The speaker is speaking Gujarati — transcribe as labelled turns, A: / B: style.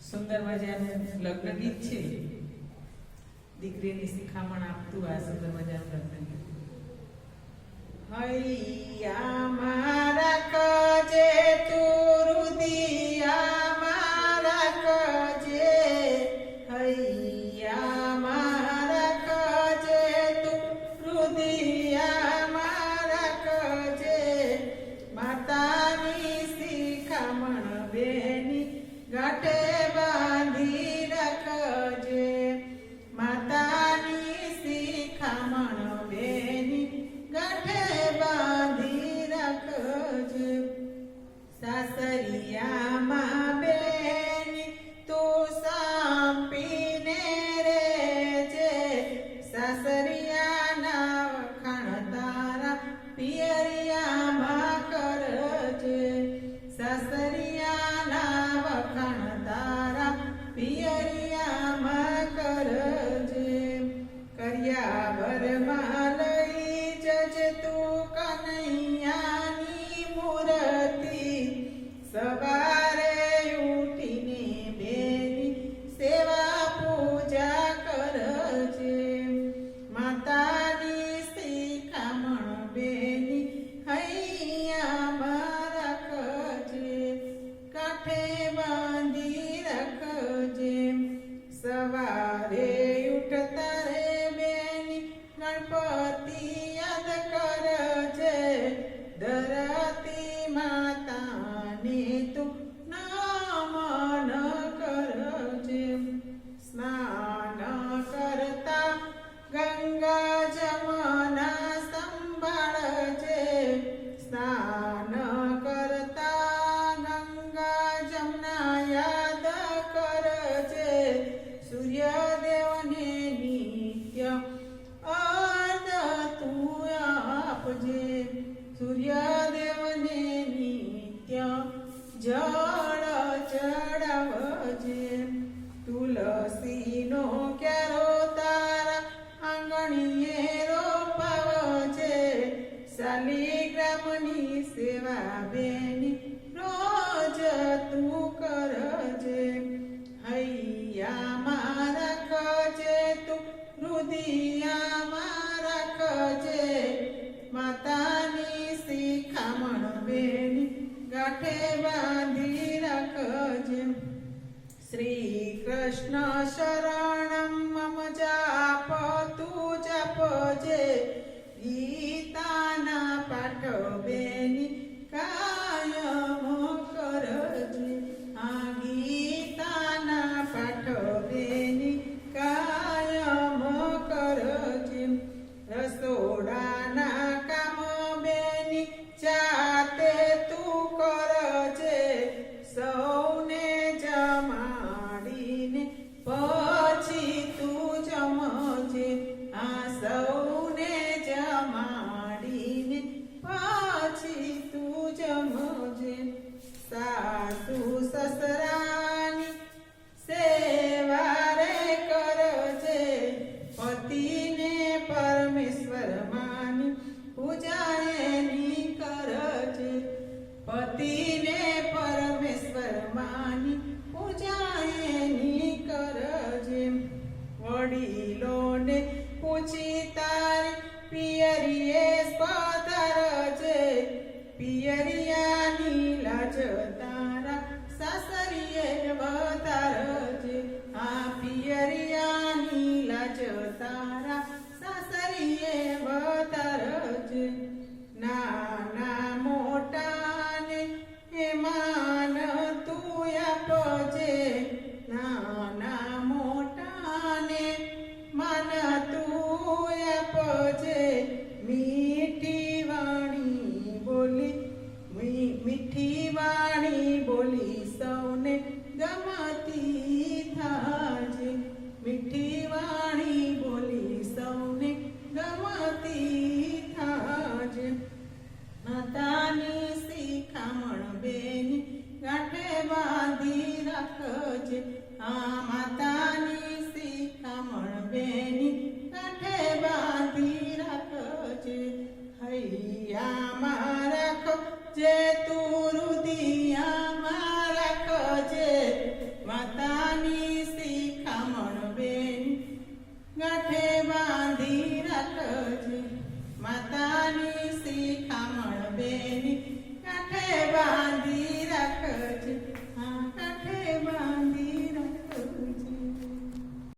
A: સુંદર મજાનું લગ્ન ગીત છે. દીકરીની શિખામણ આપતું આ સુંદર મજાનું લગ્ન ગીત. હૈયા મારા કજે તું રુદિયા મારા કજે, હૈયા મારા કજે તું રુદિયા મારા કજે, માતાની શિખામણ બેની ગાંઠે બાંધી રાખજે, માતાની શિખામણ બેની ગાંઠે બાંધી રાખજે. સાસરિયામાં બેની તું સાંપીને રેજે, સાસરિયાના વખાણ તારા પિયરિયામાં કરજે, સાસરિયાના વખાણ તારા પિયરિયામાં કરજે. કર્યાવરમાં લઈ જજે તું કનૈયાની મૂર્તિ, સવારે ઉઠીને બેની સેવા પૂજા કરજે, માતાની શિખામણ બેની હૈયામાં રાખજે, કાંઠે બાંધી રાખજે. સવારે ઉઠતા રે બેની ગણપતિ યાદ કરજે, ધરતી માતાને તું નમન કરજે. સ્નાન કરતા ગંગા જમના સંભાળજે, સ્નાન કરતા ગંગા જમના યાદ કરજે. સૂર્યદેવને નિત્ય અર્ધ તું આપજે, સૂર્યદેવને નિત્ય જળ ચડાવજે. તુલસીનો ક્યારો તારા આંગણીએ રોપાવજે, શાલિગ્રામની સેવા બેની રોજ તું કરજે. હૈયા મારા કજે તું રુદિયા મારા કજે, માતાની શિખામણ બેની ગાંઠે બાંધી રાખજે. શ્રી કૃષ્ણ શરણમ મમ જાપ તું જપજે, ગીતાના પાઠ બેની કાયમ કરજે, આ ગીતાના પાઠ બેની કાયમ કરજે. રસોડાના કામ બેની જાતે તું કરજે, સૌને જમાડીને નાની શિખામણ બેની કાંઠે બા